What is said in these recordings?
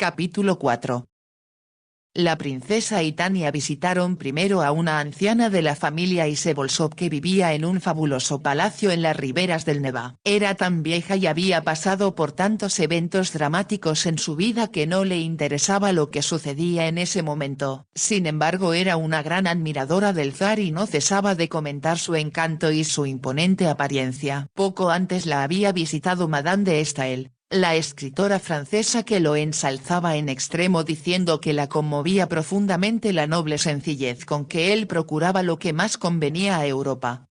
Capítulo 4. La princesa y Tania visitaron primero a una anciana de la familia Isevolsov que vivía en un fabuloso palacio en las riberas del Neva. Era tan vieja y había pasado por tantos eventos dramáticos en su vida que no le interesaba lo que sucedía en ese momento. Sin embargo, era una gran admiradora del zar y no cesaba de comentar su encanto y su imponente apariencia. Poco antes la había visitado Madame de Staël, la escritora francesa, que lo ensalzaba en extremo diciendo que la conmovía profundamente la noble sencillez con que él procuraba lo que más convenía a Europa.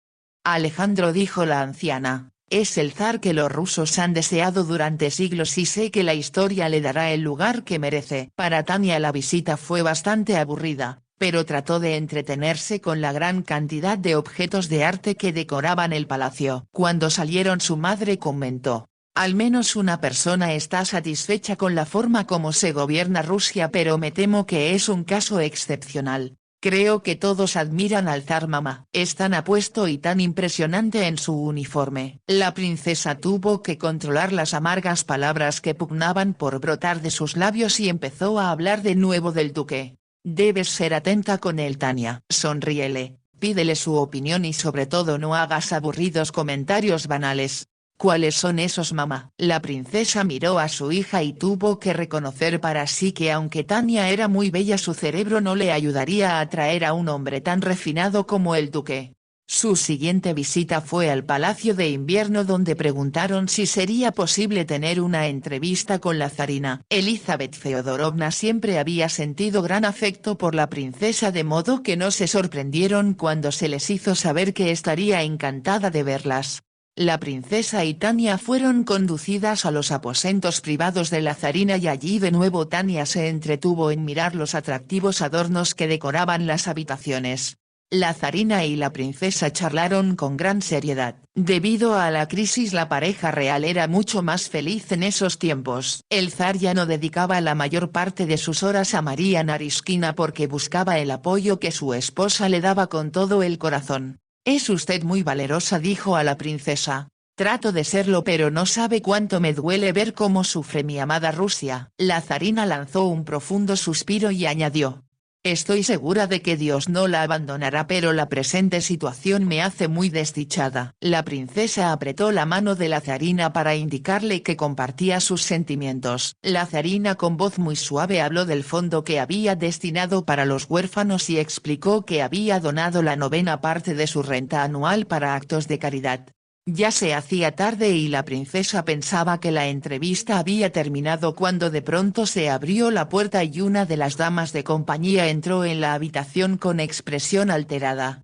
Alejandro, dijo la anciana, es el zar que los rusos han deseado durante siglos y sé que la historia le dará el lugar que merece. Para Tania la visita fue bastante aburrida, pero trató de entretenerse con la gran cantidad de objetos de arte que decoraban el palacio. Cuando salieron, su madre comentó: al menos una persona está satisfecha con la forma como se gobierna Rusia, pero me temo que es un caso excepcional. Creo que todos admiran al zar, mamá. Es tan apuesto y tan impresionante en su uniforme. La princesa tuvo que controlar las amargas palabras que pugnaban por brotar de sus labios y empezó a hablar de nuevo del duque. Debes ser atenta con él, Tania. Sonríele, pídele su opinión y sobre todo no hagas aburridos comentarios banales. ¿Cuáles son esos, mamá? La princesa miró a su hija y tuvo que reconocer para sí que aunque Tania era muy bella, su cerebro no le ayudaría a atraer a un hombre tan refinado como el duque. Su siguiente visita fue al Palacio de Invierno, donde preguntaron si sería posible tener una entrevista con la zarina. Elizabeth Feodorovna siempre había sentido gran afecto por la princesa, de modo que no se sorprendieron cuando se les hizo saber que estaría encantada de verlas. La princesa y Tania fueron conducidas a los aposentos privados de la zarina y allí de nuevo Tania se entretuvo en mirar los atractivos adornos que decoraban las habitaciones. La zarina y la princesa charlaron con gran seriedad. Debido a la crisis, la pareja real era mucho más feliz en esos tiempos. El zar ya no dedicaba la mayor parte de sus horas a María Naryshkina porque buscaba el apoyo que su esposa le daba con todo el corazón. Es usted muy valerosa, dijo a la princesa. Trato de serlo, pero no sabe cuánto me duele ver cómo sufre mi amada Rusia. La zarina lanzó un profundo suspiro y añadió: estoy segura de que Dios no la abandonará, pero la presente situación me hace muy desdichada. La princesa apretó la mano de la zarina para indicarle que compartía sus sentimientos. La zarina, con voz muy suave, habló del fondo que había destinado para los huérfanos y explicó que había donado la 9ª parte de su renta anual para actos de caridad. Ya se hacía tarde y la princesa pensaba que la entrevista había terminado cuando de pronto se abrió la puerta y una de las damas de compañía entró en la habitación con expresión alterada.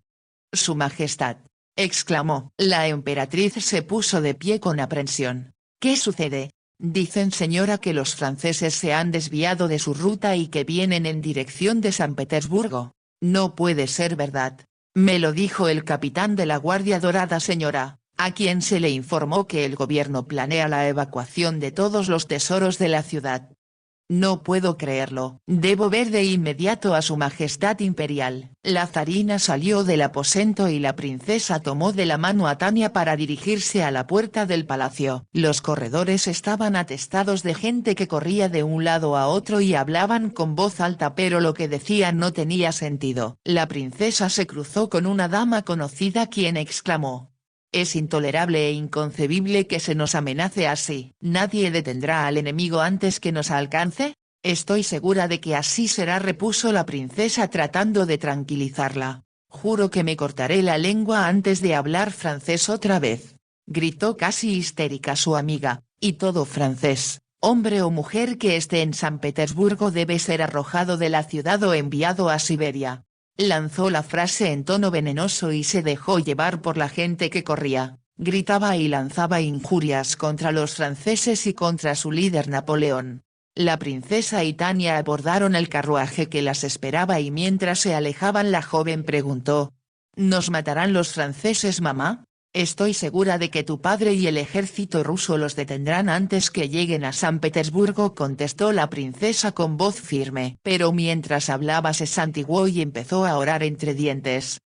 «Su Majestad», exclamó. La emperatriz se puso de pie con aprensión. «¿Qué sucede?». «Dicen, señora, que los franceses se han desviado de su ruta y que vienen en dirección de San Petersburgo». «No puede ser verdad». «Me lo dijo el capitán de la Guardia Dorada, señora, a quien se le informó que el gobierno planea la evacuación de todos los tesoros de la ciudad». «No puedo creerlo. Debo ver de inmediato a su Majestad Imperial». La zarina salió del aposento y la princesa tomó de la mano a Tania para dirigirse a la puerta del palacio. Los corredores estaban atestados de gente que corría de un lado a otro y hablaban con voz alta, pero lo que decían no tenía sentido. La princesa se cruzó con una dama conocida, quien exclamó: «Es intolerable e inconcebible que se nos amenace así. ¿Nadie detendrá al enemigo antes que nos alcance?». «Estoy segura de que así será», repuso la princesa tratando de tranquilizarla. «Juro que me cortaré la lengua antes de hablar francés otra vez», gritó casi histérica su amiga, «y todo francés, hombre o mujer que esté en San Petersburgo debe ser arrojado de la ciudad o enviado a Siberia». Lanzó la frase en tono venenoso y se dejó llevar por la gente que corría, gritaba y lanzaba injurias contra los franceses y contra su líder Napoleón. La princesa y Tania abordaron el carruaje que las esperaba y mientras se alejaban la joven preguntó: «¿Nos matarán los franceses, mamá?». «Estoy segura de que tu padre y el ejército ruso los detendrán antes que lleguen a San Petersburgo», contestó la princesa con voz firme. Pero mientras hablaba se santiguó y empezó a orar entre dientes.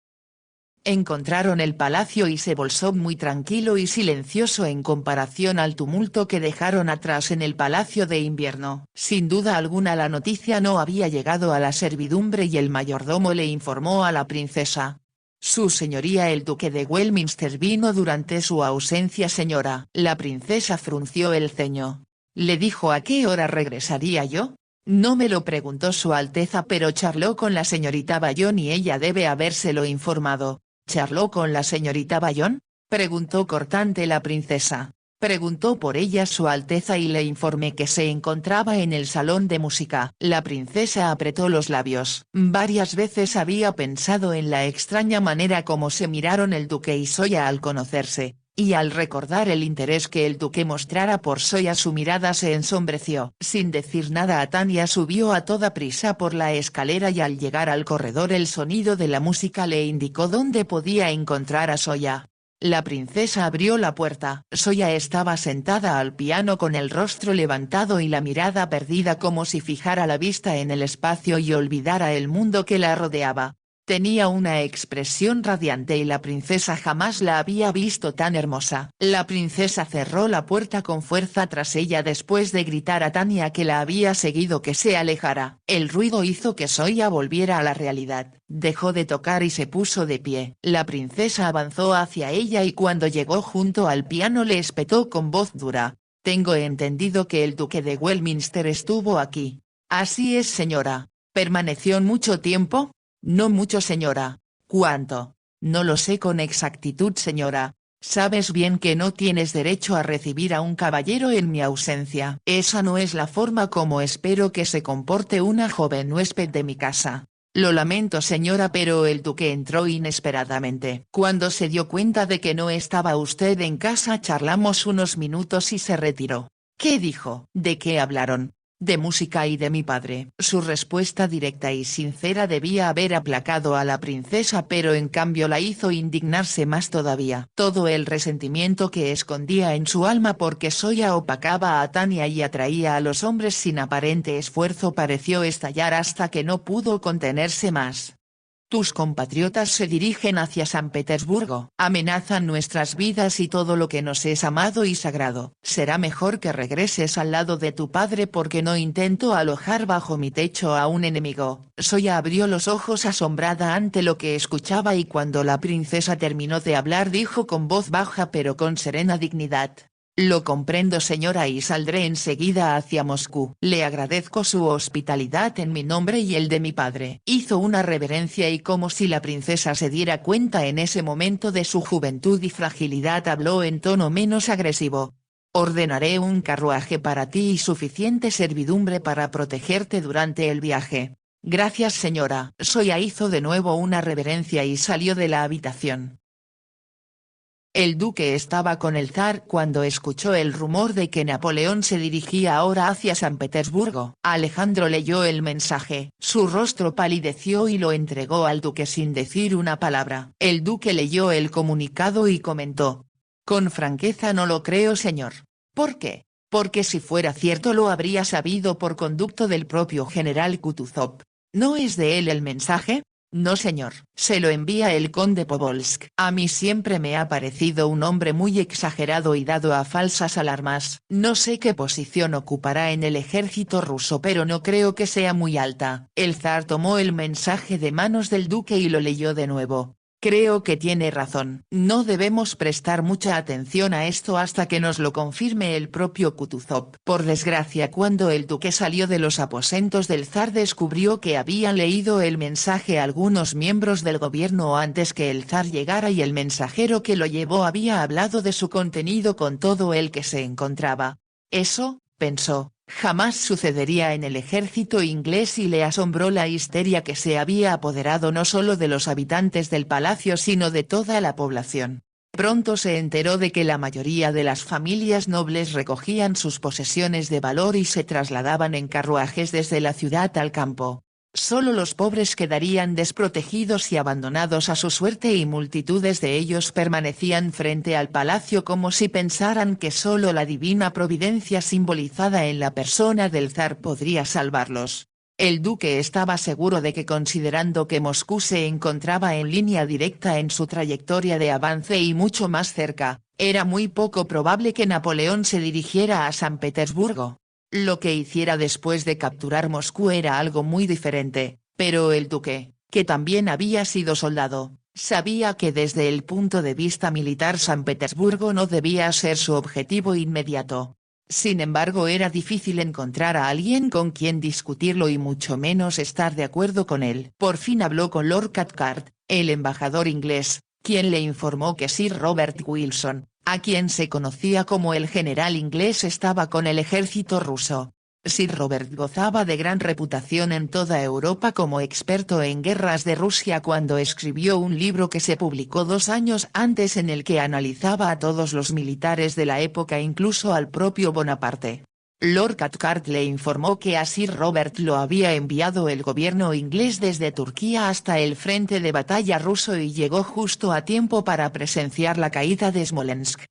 Encontraron el palacio Izebólsov muy tranquilo y silencioso en comparación al tumulto que dejaron atrás en el palacio de invierno. Sin duda alguna la noticia no había llegado a la servidumbre y el mayordomo le informó a la princesa. Su señoría el duque de Westminster vino durante su ausencia señora. La princesa frunció el ceño. ¿Le dijo a qué hora regresaría yo? No me lo preguntó su alteza pero charló con la señorita Bayón y ella debe habérselo informado. ¿Charló con la señorita Bayón? Preguntó cortante la princesa. Preguntó por ella su alteza y le informé que se encontraba en el salón de música. La princesa apretó los labios. Varias veces había pensado en la extraña manera como se miraron el duque y Soya al conocerse, y al recordar el interés que el duque mostrara por Soya su mirada se ensombreció. Sin decir nada Tania subió a toda prisa por la escalera y al llegar al corredor el sonido de la música le indicó dónde podía encontrar a Soya. La princesa abrió la puerta. Soya estaba sentada al piano con el rostro levantado y la mirada perdida como si fijara la vista en el espacio y olvidara el mundo que la rodeaba. Tenía una expresión radiante y la princesa jamás la había visto tan hermosa. La princesa cerró la puerta con fuerza tras ella después de gritar a Tania que la había seguido que se alejara. El ruido hizo que Soya volviera a la realidad, dejó de tocar y se puso de pie. La princesa avanzó hacia ella y cuando llegó junto al piano le espetó con voz dura. «Tengo entendido que el duque de Westminster estuvo aquí». «Así es señora». «¿Permaneció mucho tiempo?» «No mucho señora». «¿Cuánto?» «No lo sé con exactitud señora. Sabes bien que no tienes derecho a recibir a un caballero en mi ausencia. Esa no es la forma como espero que se comporte una joven huésped de mi casa». «Lo lamento señora pero el duque entró inesperadamente. Cuando se dio cuenta de que no estaba usted en casa charlamos unos minutos y se retiró». «¿Qué dijo?» «¿De qué hablaron?» «De música y de mi padre». Su respuesta directa y sincera debía haber aplacado a la princesa pero en cambio la hizo indignarse más todavía. Todo el resentimiento que escondía en su alma porque Soya opacaba a Tania y atraía a los hombres sin aparente esfuerzo pareció estallar hasta que no pudo contenerse más. «Tus compatriotas se dirigen hacia San Petersburgo. Amenazan nuestras vidas y todo lo que nos es amado y sagrado. Será mejor que regreses al lado de tu padre porque no intento alojar bajo mi techo a un enemigo». Soya abrió los ojos asombrada ante lo que escuchaba y cuando la princesa terminó de hablar dijo con voz baja pero con serena dignidad. «Lo comprendo señora y saldré enseguida hacia Moscú. Le agradezco su hospitalidad en mi nombre y el de mi padre». Hizo una reverencia y como si la princesa se diera cuenta en ese momento de su juventud y fragilidad habló en tono menos agresivo. «Ordenaré un carruaje para ti y suficiente servidumbre para protegerte durante el viaje». «Gracias señora». Soya hizo de nuevo una reverencia y salió de la habitación. El duque estaba con el zar cuando escuchó el rumor de que Napoleón se dirigía ahora hacia San Petersburgo. Alejandro leyó el mensaje, su rostro palideció y lo entregó al duque sin decir una palabra. El duque leyó el comunicado y comentó. «Con franqueza no lo creo señor». «¿Por qué?» «Porque si fuera cierto lo habría sabido por conducto del propio general Kutuzov». «¿No es de él el mensaje?» «No señor, se lo envía el conde Pobolsk». «A mí siempre me ha parecido un hombre muy exagerado y dado a falsas alarmas. No sé qué posición ocupará en el ejército ruso pero no creo que sea muy alta». El zar tomó el mensaje de manos del duque y lo leyó de nuevo. «Creo que tiene razón. No debemos prestar mucha atención a esto hasta que nos lo confirme el propio Kutuzov». Por desgracia cuando el duque salió de los aposentos del zar descubrió que habían leído el mensaje algunos miembros del gobierno antes que el zar llegara y el mensajero que lo llevó había hablado de su contenido con todo el que se encontraba. «Eso», pensó, «jamás sucedería en el ejército inglés» y le asombró la histeria que se había apoderado no solo de los habitantes del palacio sino de toda la población. Pronto se enteró de que la mayoría de las familias nobles recogían sus posesiones de valor y se trasladaban en carruajes desde la ciudad al campo. Solo los pobres quedarían desprotegidos y abandonados a su suerte y multitudes de ellos permanecían frente al palacio como si pensaran que solo la divina providencia simbolizada en la persona del zar podría salvarlos. El duque estaba seguro de que, considerando que Moscú se encontraba en línea directa en su trayectoria de avance y mucho más cerca, era muy poco probable que Napoleón se dirigiera a San Petersburgo. Lo que hiciera después de capturar Moscú era algo muy diferente, pero el duque, que también había sido soldado, sabía que desde el punto de vista militar San Petersburgo no debía ser su objetivo inmediato. Sin embargo, era difícil encontrar a alguien con quien discutirlo y mucho menos estar de acuerdo con él. Por fin habló con Lord Cathcart, el embajador inglés, quien le informó que Sir Robert Wilson, a quien se conocía como el general inglés, estaba con el ejército ruso. Sir Robert gozaba de gran reputación en toda Europa como experto en guerras de Rusia cuando escribió un libro que se publicó 2 años antes en el que analizaba a todos los militares de la época, incluso al propio Bonaparte. Lord Cathcart le informó que a Sir Robert lo había enviado el gobierno inglés desde Turquía hasta el frente de batalla ruso y llegó justo a tiempo para presenciar la caída de Smolensk.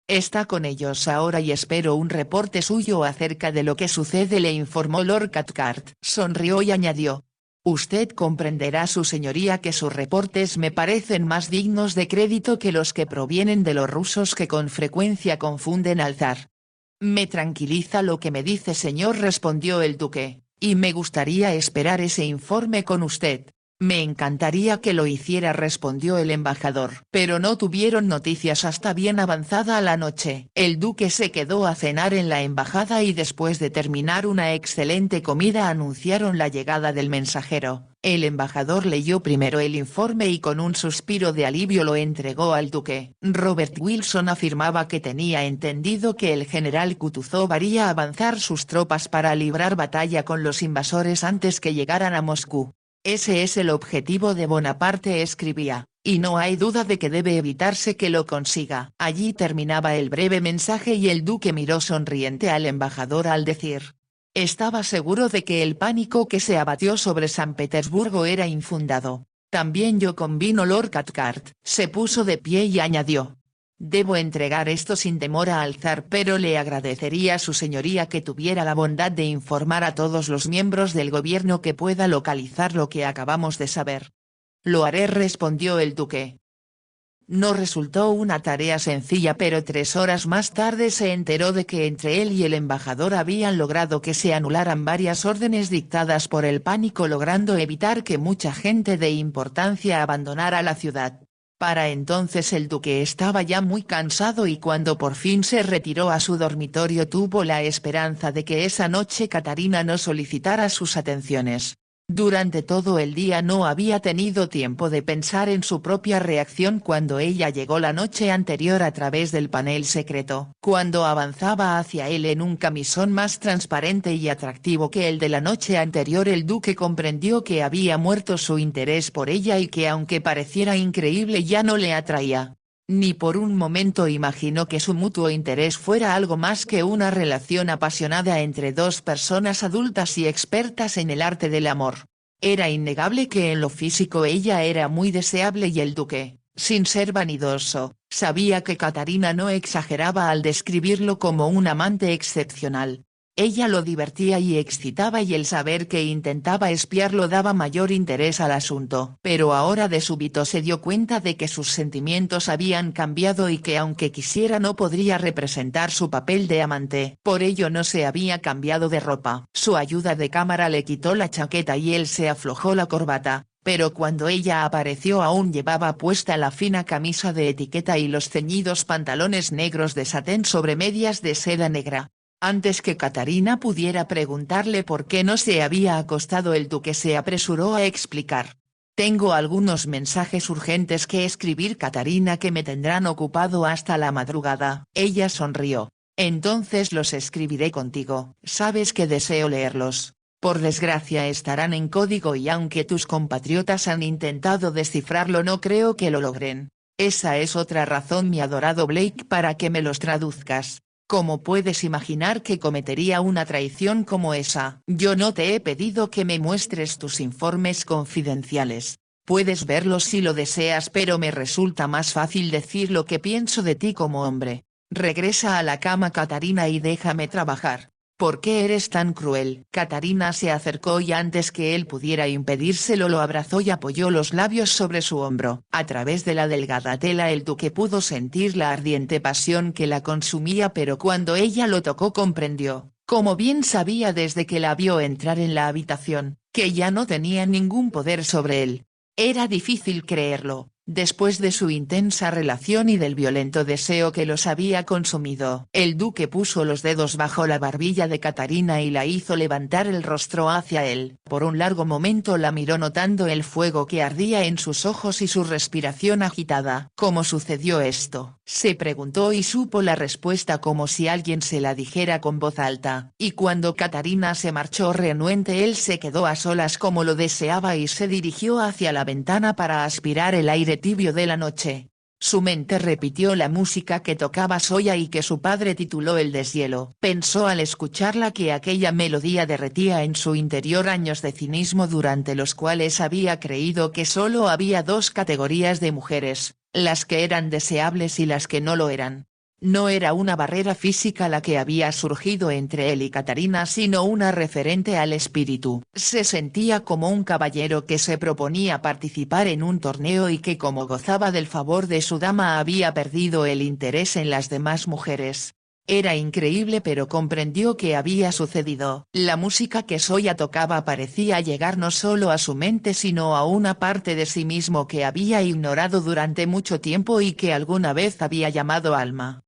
Está con ellos ahora y espero un reporte suyo acerca de lo que sucede, le informó Lord Cathcart. Sonrió y añadió: «Usted comprenderá, su señoría, que sus reportes me parecen más dignos de crédito que los que provienen de los rusos, que con frecuencia confunden al zar». «Me tranquiliza lo que me dice, señor», respondió el duque, «y me gustaría esperar ese informe con usted». «Me encantaría que lo hiciera», respondió el embajador. Pero no tuvieron noticias hasta bien avanzada la noche. El duque se quedó a cenar en la embajada y después de terminar una excelente comida anunciaron la llegada del mensajero. El embajador leyó primero el informe y con un suspiro de alivio lo entregó al duque. Robert Wilson afirmaba que tenía entendido que el general Kutuzov haría avanzar sus tropas para librar batalla con los invasores antes que llegaran a Moscú. «Ese es el objetivo de Bonaparte», escribía, «y no hay duda de que debe evitarse que lo consiga». Allí terminaba el breve mensaje y el duque miró sonriente al embajador al decir: «Estaba seguro de que el pánico que se abatió sobre San Petersburgo era infundado». «También yo», convino Lord Cathcart. Se puso de pie y añadió: «Debo entregar esto sin demora al zar, pero le agradecería a su señoría que tuviera la bondad de informar a todos los miembros del gobierno que pueda localizar lo que acabamos de saber». «Lo haré», respondió el duque. No resultó una tarea sencilla, pero 3 horas más tarde se enteró de que entre él y el embajador habían logrado que se anularan varias órdenes dictadas por el pánico, logrando evitar que mucha gente de importancia abandonara la ciudad. Para entonces el duque estaba ya muy cansado y cuando por fin se retiró a su dormitorio tuvo la esperanza de que esa noche Catarina no solicitara sus atenciones. Durante todo el día no había tenido tiempo de pensar en su propia reacción cuando ella llegó la noche anterior a través del panel secreto. Cuando avanzaba hacia él en un camisón más transparente y atractivo que el de la noche anterior, el duque comprendió que había muerto su interés por ella y que, aunque pareciera increíble, ya no le atraía. Ni por un momento imaginó que su mutuo interés fuera algo más que una relación apasionada entre 2 personas adultas y expertas en el arte del amor. Era innegable que en lo físico ella era muy deseable y el duque, sin ser vanidoso, sabía que Catarina no exageraba al describirlo como un amante excepcional. Ella lo divertía y excitaba y el saber que intentaba espiarlo daba mayor interés al asunto. Pero ahora de súbito se dio cuenta de que sus sentimientos habían cambiado y que aunque quisiera no podría representar su papel de amante. Por ello no se había cambiado de ropa. Su ayuda de cámara le quitó la chaqueta y él se aflojó la corbata, pero cuando ella apareció aún llevaba puesta la fina camisa de etiqueta y los ceñidos pantalones negros de satén sobre medias de seda negra. Antes que Catarina pudiera preguntarle por qué no se había acostado, el duque se apresuró a explicar: «Tengo algunos mensajes urgentes que escribir, Catarina, que me tendrán ocupado hasta la madrugada». Ella sonrió. «Entonces los escribiré contigo. Sabes que deseo leerlos. Por desgracia estarán en código y aunque tus compatriotas han intentado descifrarlo no creo que lo logren. Esa es otra razón, mi adorado Blake, para que me los traduzcas. ¿Cómo puedes imaginar que cometería una traición como esa? Yo no te he pedido que me muestres tus informes confidenciales. Puedes verlos si lo deseas, pero me resulta más fácil decir lo que pienso de ti como hombre. Regresa a la cama, Catarina, y déjame trabajar». ¿Por qué eres tan cruel? Catarina se acercó y antes que él pudiera impedírselo lo abrazó y apoyó los labios sobre su hombro. A través de la delgada tela el duque pudo sentir la ardiente pasión que la consumía, pero cuando ella lo tocó comprendió, como bien sabía desde que la vio entrar en la habitación, que ya no tenía ningún poder sobre él. Era difícil creerlo, después de su intensa relación y del violento deseo que los había consumido. El duque puso los dedos bajo la barbilla de Catarina y la hizo levantar el rostro hacia él. Por un largo momento la miró notando el fuego que ardía en sus ojos y su respiración agitada. ¿Cómo sucedió esto?, se preguntó y supo la respuesta como si alguien se la dijera con voz alta. Y cuando Catarina se marchó renuente él se quedó a solas como lo deseaba y se dirigió hacia la ventana para aspirar el aire tibio de la noche. Su mente repitió la música que tocaba Soya y que su padre tituló El deshielo. Pensó al escucharla que aquella melodía derretía en su interior años de cinismo durante los cuales había creído que solo había dos categorías de mujeres, las que eran deseables y las que no lo eran. No era una barrera física la que había surgido entre él y Catarina sino una referente al espíritu. Se sentía como un caballero que se proponía participar en un torneo y que como gozaba del favor de su dama había perdido el interés en las demás mujeres. Era increíble pero comprendió qué había sucedido. La música que Soya tocaba parecía llegar no solo a su mente sino a una parte de sí mismo que había ignorado durante mucho tiempo y que alguna vez había llamado alma.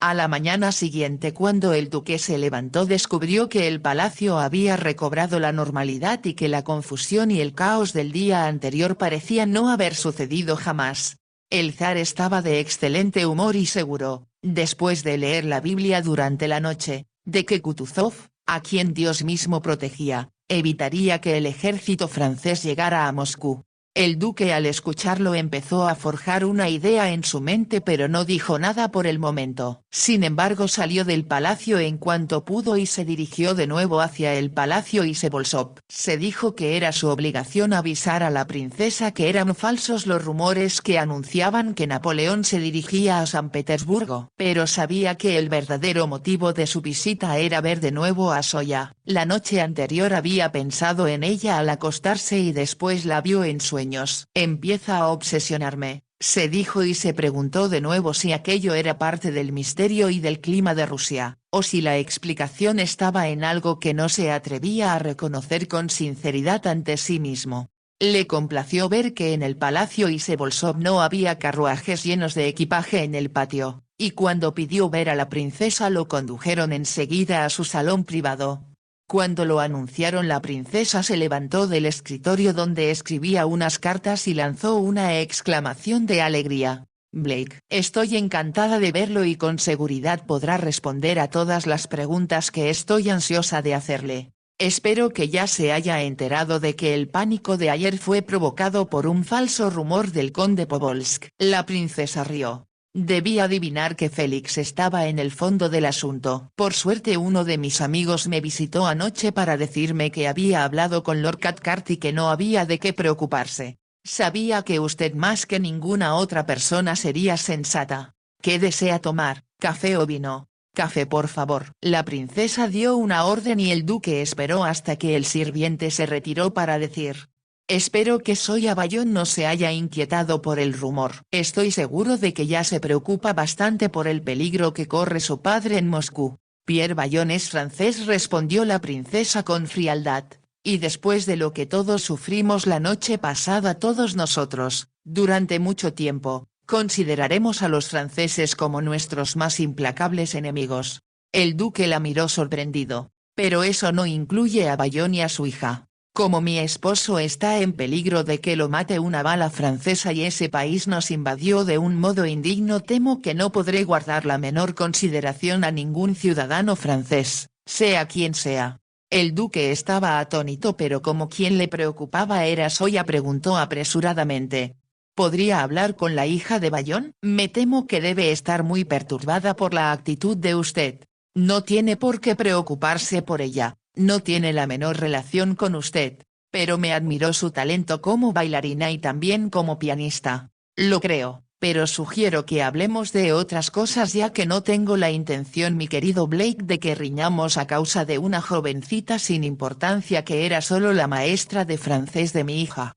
A la mañana siguiente cuando el duque se levantó descubrió que el palacio había recobrado la normalidad y que la confusión y el caos del día anterior parecían no haber sucedido jamás. El zar estaba de excelente humor y seguro, después de leer la Biblia durante la noche, de que Kutuzov, a quien Dios mismo protegía, evitaría que el ejército francés llegara a Moscú. El duque al escucharlo empezó a forjar una idea en su mente pero no dijo nada por el momento. Sin embargo salió del palacio en cuanto pudo y se dirigió de nuevo hacia el palacio Izebólsov. Se dijo que era su obligación avisar a la princesa que eran falsos los rumores que anunciaban que Napoleón se dirigía a San Petersburgo. Pero sabía que el verdadero motivo de su visita era ver de nuevo a Soya. La noche anterior había pensado en ella al acostarse y después la vio en sueños. Empieza a obsesionarme, se dijo y se preguntó de nuevo si aquello era parte del misterio y del clima de Rusia, o si la explicación estaba en algo que no se atrevía a reconocer con sinceridad ante sí mismo. Le complació ver que en el palacio Izebólsov no había carruajes llenos de equipaje en el patio, y cuando pidió ver a la princesa lo condujeron enseguida a su salón privado. Cuando lo anunciaron la princesa se levantó del escritorio donde escribía unas cartas y lanzó una exclamación de alegría. Blake, estoy encantada de verlo y con seguridad podrá responder a todas las preguntas que estoy ansiosa de hacerle. Espero que ya se haya enterado de que el pánico de ayer fue provocado por un falso rumor del conde Pobolsk. La princesa rió. Debí adivinar que Félix estaba en el fondo del asunto. Por suerte uno de mis amigos me visitó anoche para decirme que había hablado con Lord Cathcart y que no había de qué preocuparse. Sabía que usted más que ninguna otra persona sería sensata. ¿Qué desea tomar, café o vino? Café por favor. La princesa dio una orden y el duque esperó hasta que el sirviente se retiró para decir. Espero que Soya Bayón no se haya inquietado por el rumor. Estoy seguro de que ya se preocupa bastante por el peligro que corre su padre en Moscú. Pierre Bayón es francés, respondió la princesa con frialdad, y después de lo que todos sufrimos la noche pasada todos nosotros, durante mucho tiempo, consideraremos a los franceses como nuestros más implacables enemigos. El duque la miró sorprendido. Pero eso no incluye a Bayón y a su hija. Como mi esposo está en peligro de que lo mate una bala francesa y ese país nos invadió de un modo indigno, temo que no podré guardar la menor consideración a ningún ciudadano francés, sea quien sea. El duque estaba atónito pero como quien le preocupaba era Soya preguntó apresuradamente. ¿Podría hablar con la hija de Bayón? Me temo que debe estar muy perturbada por la actitud de usted. No tiene por qué preocuparse por ella. No tiene la menor relación con usted, pero me admiró su talento como bailarina y también como pianista. Lo creo, pero sugiero que hablemos de otras cosas ya que no tengo la intención mi querido Blake de que riñamos a causa de una jovencita sin importancia que era solo la maestra de francés de mi hija.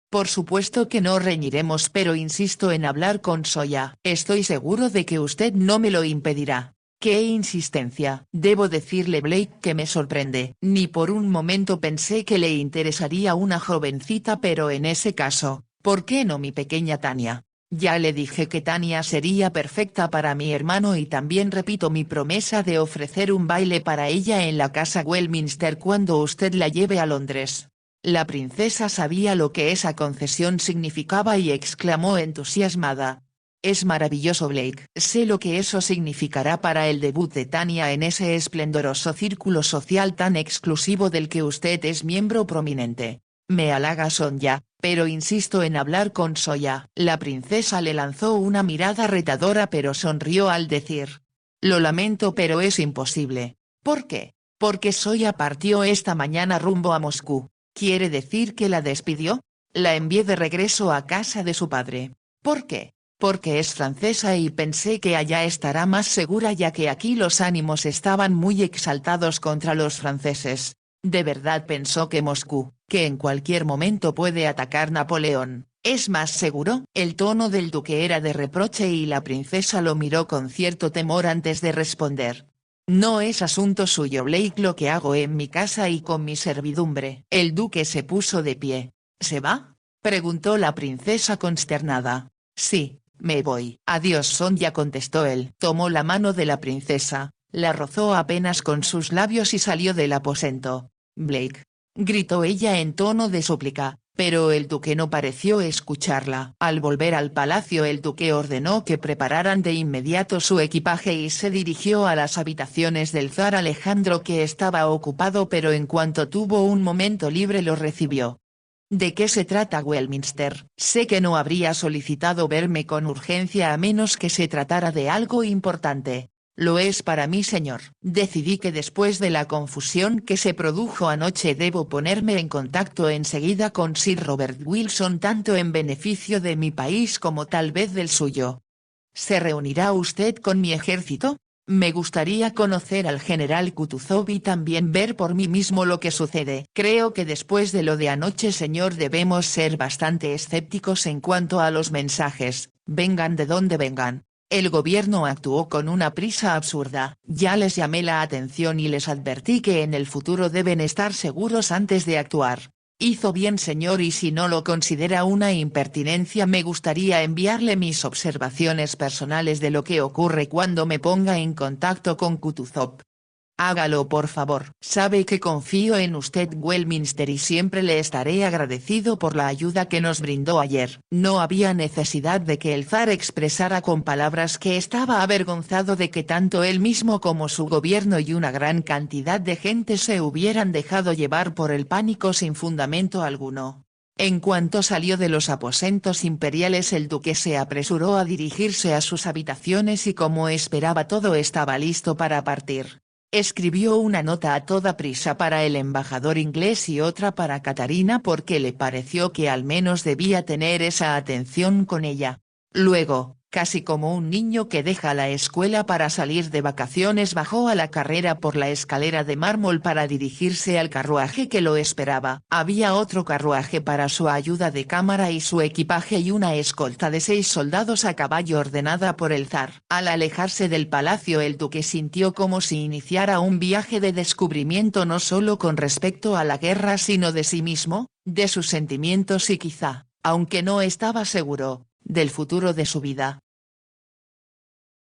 Por supuesto que no reñiremos pero insisto en hablar con Soya. Estoy seguro de que usted no me lo impedirá. ¡Qué insistencia! Debo decirle Blake que me sorprende. Ni por un momento pensé que le interesaría una jovencita pero en ese caso, ¿por qué no mi pequeña Tania? Ya le dije que Tania sería perfecta para mi hermano y también repito mi promesa de ofrecer un baile para ella en la casa Westminster cuando usted la lleve a Londres. La princesa sabía lo que esa concesión significaba y exclamó entusiasmada. Es maravilloso Blake. Sé lo que eso significará para el debut de Tania en ese esplendoroso círculo social tan exclusivo del que usted es miembro prominente. Me halaga Sonia, pero insisto en hablar con Soya. La princesa le lanzó una mirada retadora pero sonrió al decir. Lo lamento pero es imposible. ¿Por qué? Porque Soya partió esta mañana rumbo a Moscú. ¿Quiere decir que la despidió? La envié de regreso a casa de su padre. ¿Por qué? Porque es francesa y pensé que allá estará más segura ya que aquí los ánimos estaban muy exaltados contra los franceses. De verdad pensó que Moscú, que en cualquier momento puede atacar Napoleón, es más seguro. El tono del duque era de reproche y la princesa lo miró con cierto temor antes de responder. No es asunto suyo Blake lo que hago en mi casa y con mi servidumbre. El duque se puso de pie. ¿Se va? Preguntó la princesa consternada. Sí, me voy. Adiós Sonia contestó él. Tomó la mano de la princesa, la rozó apenas con sus labios y salió del aposento. Blake. Gritó ella en tono de súplica. Pero el duque no pareció escucharla. Al volver al palacio el duque ordenó que prepararan de inmediato su equipaje y se dirigió a las habitaciones del zar Alejandro que estaba ocupado pero en cuanto tuvo un momento libre lo recibió. ¿De qué se trata Westminster? Sé que no habría solicitado verme con urgencia a menos que se tratara de algo importante. Lo es para mí señor. Decidí que después de la confusión que se produjo anoche debo ponerme en contacto enseguida con Sir Robert Wilson tanto en beneficio de mi país como tal vez del suyo. ¿Se reunirá usted con mi ejército? Me gustaría conocer al general Kutuzov y también ver por mí mismo lo que sucede. Creo que después de lo de anoche señor debemos ser bastante escépticos en cuanto a los mensajes, vengan de donde vengan. El gobierno actuó con una prisa absurda. Ya les llamé la atención y les advertí que en el futuro deben estar seguros antes de actuar. Hizo bien señor y si no lo considera una impertinencia me gustaría enviarle mis observaciones personales de lo que ocurre cuando me ponga en contacto con Kutuzov. Hágalo por favor. Sabe que confío en usted Westminster y siempre le estaré agradecido por la ayuda que nos brindó ayer. No había necesidad de que el zar expresara con palabras que estaba avergonzado de que tanto él mismo como su gobierno y una gran cantidad de gente se hubieran dejado llevar por el pánico sin fundamento alguno. En cuanto salió de los aposentos imperiales el duque se apresuró a dirigirse a sus habitaciones y como esperaba todo estaba listo para partir. Escribió una nota a toda prisa para el embajador inglés y otra para Catarina porque le pareció que al menos debía tener esa atención con ella. Luego, casi como un niño que deja la escuela para salir de vacaciones bajó a la carrera por la escalera de mármol para dirigirse al carruaje que lo esperaba. Había otro carruaje para su ayuda de cámara y su equipaje y una escolta de 6 soldados a caballo ordenada por el zar. Al alejarse del palacio el duque sintió como si iniciara un viaje de descubrimiento no solo con respecto a la guerra sino de sí mismo, de sus sentimientos y quizá, aunque no estaba seguro, del futuro de su vida.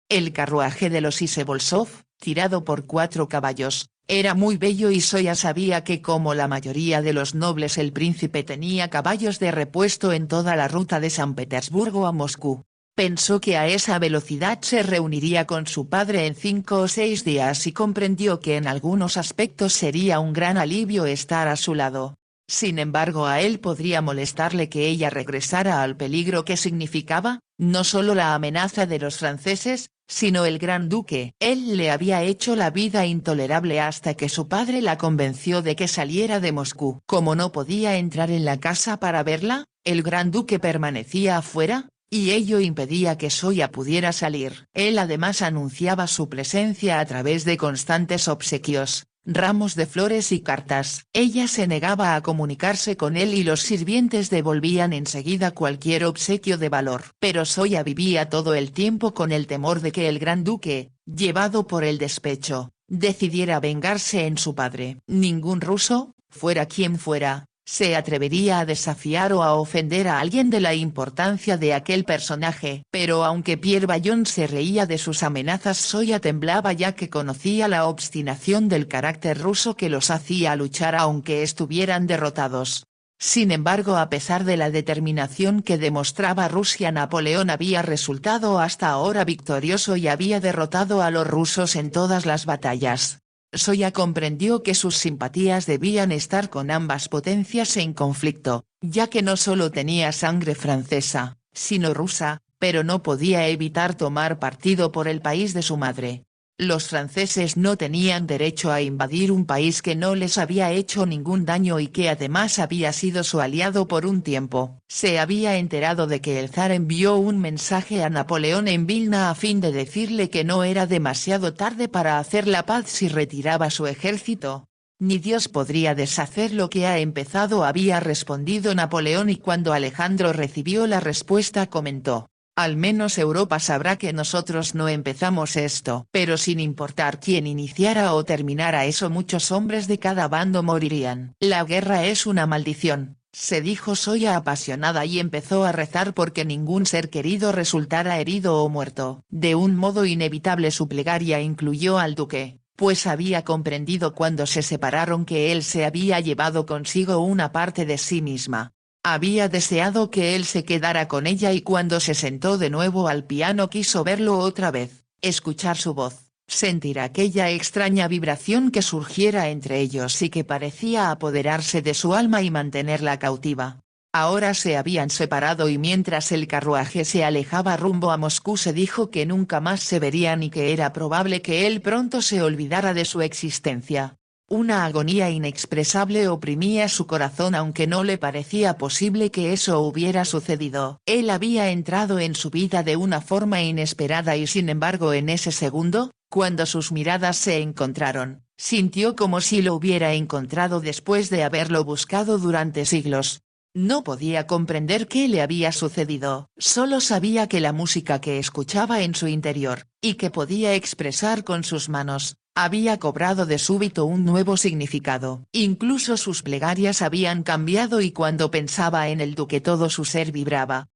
El carruaje de los Issebolsov, tirado por 4 caballos, era muy bello y Soya sabía que como la mayoría de los nobles el príncipe tenía caballos de repuesto en toda la ruta de San Petersburgo a Moscú. Pensó que a esa velocidad se reuniría con su padre en 5 o 6 días y comprendió que en algunos aspectos sería un gran alivio estar a su lado. Sin embargo a él podría molestarle que ella regresara al peligro que significaba, no solo la amenaza de los franceses, sino el gran duque. Él le había hecho la vida intolerable hasta que su padre la convenció de que saliera de Moscú. Como no podía entrar en la casa para verla, el gran duque permanecía afuera, y ello impedía que Soya pudiera salir. Él además anunciaba su presencia a través de constantes obsequios, ramos de flores y cartas. Ella se negaba a comunicarse con él y los sirvientes devolvían enseguida cualquier obsequio de valor. Pero Soya vivía todo el tiempo con el temor de que el gran duque, llevado por el despecho, decidiera vengarse en su padre. Ningún ruso, fuera quien fuera, se atrevería a desafiar o a ofender a alguien de la importancia de aquel personaje. Pero aunque Pierre Bayon se reía de sus amenazas, Soya temblaba ya que conocía la obstinación del carácter ruso que los hacía luchar aunque estuvieran derrotados. Sin embargo, a pesar de la determinación que demostraba Rusia, Napoleón había resultado hasta ahora victorioso y había derrotado a los rusos en todas las batallas. Soya comprendió que sus simpatías debían estar con ambas potencias en conflicto, ya que no solo tenía sangre francesa, sino rusa, pero no podía evitar tomar partido por el país de su madre. Los franceses no tenían derecho a invadir un país que no les había hecho ningún daño y que además había sido su aliado por un tiempo. Se había enterado de que el zar envió un mensaje a Napoleón en Vilna a fin de decirle que no era demasiado tarde para hacer la paz si retiraba su ejército. Ni Dios podría deshacer lo que ha empezado, había respondido Napoleón, y cuando Alejandro recibió la respuesta comentó: al menos Europa sabrá que nosotros no empezamos esto. Pero sin importar quién iniciara o terminara eso, muchos hombres de cada bando morirían. La guerra es una maldición, se dijo Soya apasionada y empezó a rezar porque ningún ser querido resultara herido o muerto. De un modo inevitable su plegaria incluyó al duque, pues había comprendido cuando se separaron que él se había llevado consigo una parte de sí misma. Había deseado que él se quedara con ella y cuando se sentó de nuevo al piano quiso verlo otra vez, escuchar su voz, sentir aquella extraña vibración que surgiera entre ellos y que parecía apoderarse de su alma y mantenerla cautiva. Ahora se habían separado y mientras el carruaje se alejaba rumbo a Moscú se dijo que nunca más se verían y que era probable que él pronto se olvidara de su existencia. Una agonía inexpresable oprimía su corazón aunque no le parecía posible que eso hubiera sucedido. Él había entrado en su vida de una forma inesperada y sin embargo en ese segundo, cuando sus miradas se encontraron, sintió como si lo hubiera encontrado después de haberlo buscado durante siglos. No podía comprender qué le había sucedido, solo sabía que la música que escuchaba en su interior, y que podía expresar con sus manos, había cobrado de súbito un nuevo significado. Incluso sus plegarias habían cambiado y cuando pensaba en el duque todo su ser vibraba.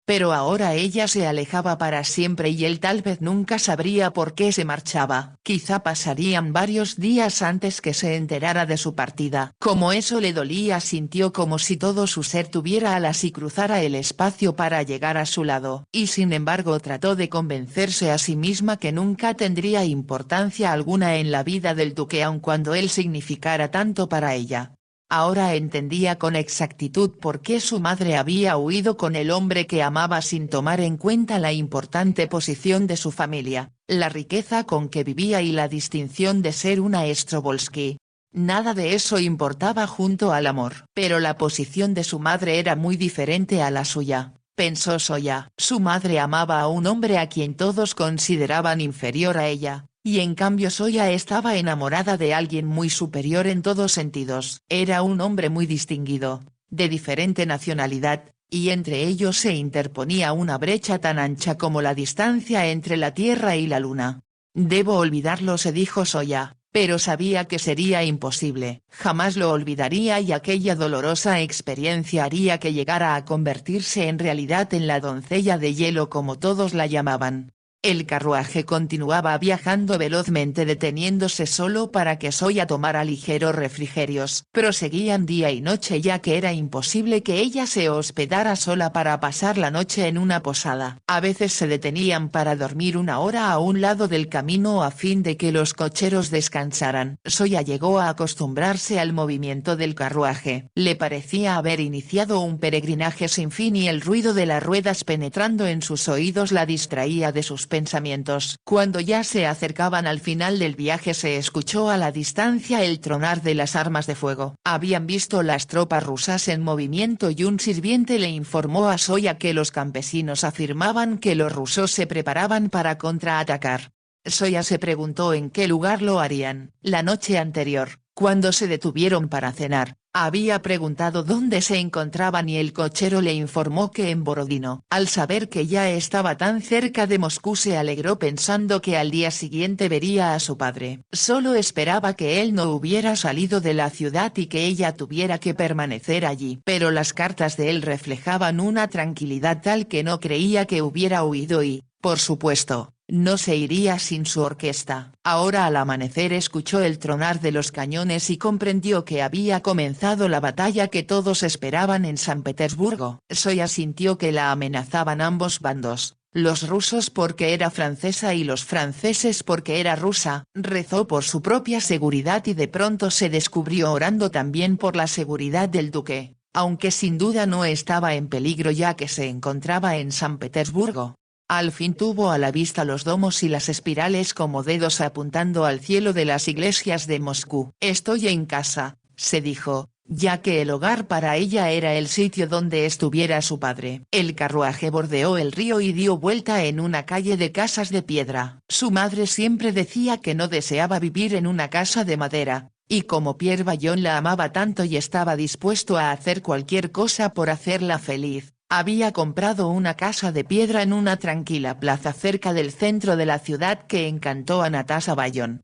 Pero ahora ella se alejaba para siempre y él tal vez nunca sabría por qué se marchaba. Quizá pasarían varios días antes que se enterara de su partida. Como eso le dolía, sintió como si todo su ser tuviera alas y cruzara el espacio para llegar a su lado. Y sin embargo trató de convencerse a sí misma que nunca tendría importancia alguna en la vida del duque aun cuando él significara tanto para ella. Ahora entendía con exactitud por qué su madre había huido con el hombre que amaba sin tomar en cuenta la importante posición de su familia, la riqueza con que vivía y la distinción de ser una Strobolsky. Nada de eso importaba junto al amor. Pero la posición de su madre era muy diferente a la suya, pensó Soya. Su madre amaba a un hombre a quien todos consideraban inferior a ella. Y en cambio Soya estaba enamorada de alguien muy superior en todos sentidos. Era un hombre muy distinguido, de diferente nacionalidad, y entre ellos se interponía una brecha tan ancha como la distancia entre la Tierra y la Luna. Debo olvidarlo, se dijo Soya, pero sabía que sería imposible. Jamás lo olvidaría y aquella dolorosa experiencia haría que llegara a convertirse en realidad en la doncella de hielo como todos la llamaban. El carruaje continuaba viajando velozmente deteniéndose solo para que Soya tomara ligeros refrigerios. Proseguían día y noche ya que era imposible que ella se hospedara sola para pasar la noche en una posada. A veces se detenían para dormir una hora a un lado del camino a fin de que los cocheros descansaran. Soya llegó a acostumbrarse al movimiento del carruaje. Le parecía haber iniciado un peregrinaje sin fin y el ruido de las ruedas penetrando en sus oídos la distraía de sus pensamientos. Cuando ya se acercaban al final del viaje se escuchó a la distancia el tronar de las armas de fuego. Habían visto las tropas rusas en movimiento y un sirviente le informó a Zoya que los campesinos afirmaban que los rusos se preparaban para contraatacar. Zoya se preguntó en qué lugar lo harían. La noche anterior, cuando se detuvieron para cenar, había preguntado dónde se encontraban y el cochero le informó que en Borodino. Al saber que ya estaba tan cerca de Moscú se alegró pensando que al día siguiente vería a su padre. Solo esperaba que él no hubiera salido de la ciudad y que ella tuviera que permanecer allí. Pero las cartas de él reflejaban una tranquilidad tal que no creía que hubiera huido y, por supuesto, no se iría sin su orquesta. Ahora al amanecer escuchó el tronar de los cañones y comprendió que había comenzado la batalla que todos esperaban en San Petersburgo. Zoya sintió que la amenazaban ambos bandos, los rusos porque era francesa y los franceses porque era rusa. Rezó por su propia seguridad y de pronto se descubrió orando también por la seguridad del duque, aunque sin duda no estaba en peligro ya que se encontraba en San Petersburgo. Al fin tuvo a la vista los domos y las espirales como dedos apuntando al cielo de las iglesias de Moscú. Estoy en casa, se dijo, ya que el hogar para ella era el sitio donde estuviera su padre. El carruaje bordeó el río y dio vuelta en una calle de casas de piedra. Su madre siempre decía que no deseaba vivir en una casa de madera, y como Pierre Bayon la amaba tanto y estaba dispuesto a hacer cualquier cosa por hacerla feliz, había comprado una casa de piedra en una tranquila plaza cerca del centro de la ciudad que encantó a Natasha Bayon.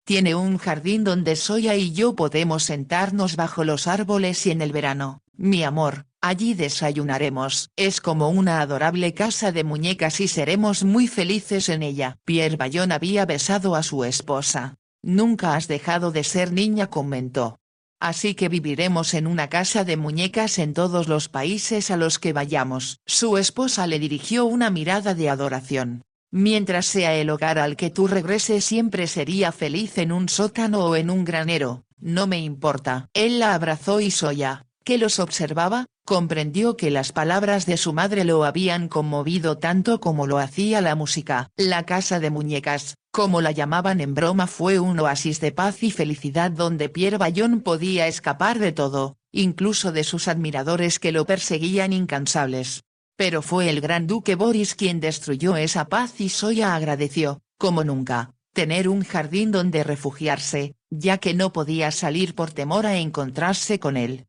Tiene un jardín donde Zoya y yo podemos sentarnos bajo los árboles y en el verano, mi amor, allí desayunaremos. Es como una adorable casa de muñecas y seremos muy felices en ella. Pierre Bayon había besado a su esposa. Nunca has dejado de ser niña, comentó. Así que viviremos en una casa de muñecas en todos los países a los que vayamos. Su esposa le dirigió una mirada de adoración. Mientras sea el hogar al que tú regreses siempre sería feliz en un sótano o en un granero, no me importa. Él la abrazó y Zoya, que los observaba, comprendió que las palabras de su madre lo habían conmovido tanto como lo hacía la música. La casa de muñecas, como la llamaban en broma, fue un oasis de paz y felicidad donde Pierre Bayon podía escapar de todo, incluso de sus admiradores que lo perseguían incansables. Pero fue el gran duque Boris quien destruyó esa paz y Zoya agradeció, como nunca, tener un jardín donde refugiarse, ya que no podía salir por temor a encontrarse con él.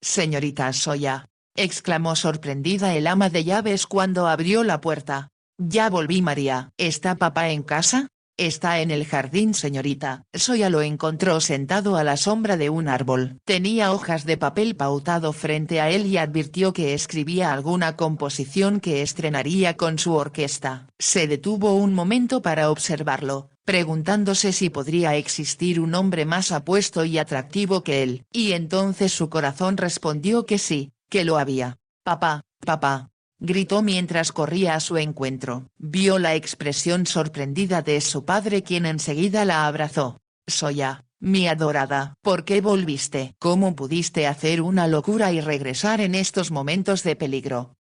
Señorita Zoya, exclamó sorprendida el ama de llaves cuando abrió la puerta. Ya volví, María. ¿Está papá en casa? Está en el jardín, señorita. Zoya lo encontró sentado a la sombra de un árbol. Tenía hojas de papel pautado frente a él y advirtió que escribía alguna composición que estrenaría con su orquesta. Se detuvo un momento para observarlo, preguntándose si podría existir un hombre más apuesto y atractivo que él. Y entonces su corazón respondió que sí, que lo había. Papá, papá, gritó mientras corría a su encuentro. Vio la expresión sorprendida de su padre quien enseguida la abrazó. Zoya, mi adorada. ¿Por qué volviste? ¿Cómo pudiste hacer una locura y regresar en estos momentos de peligro?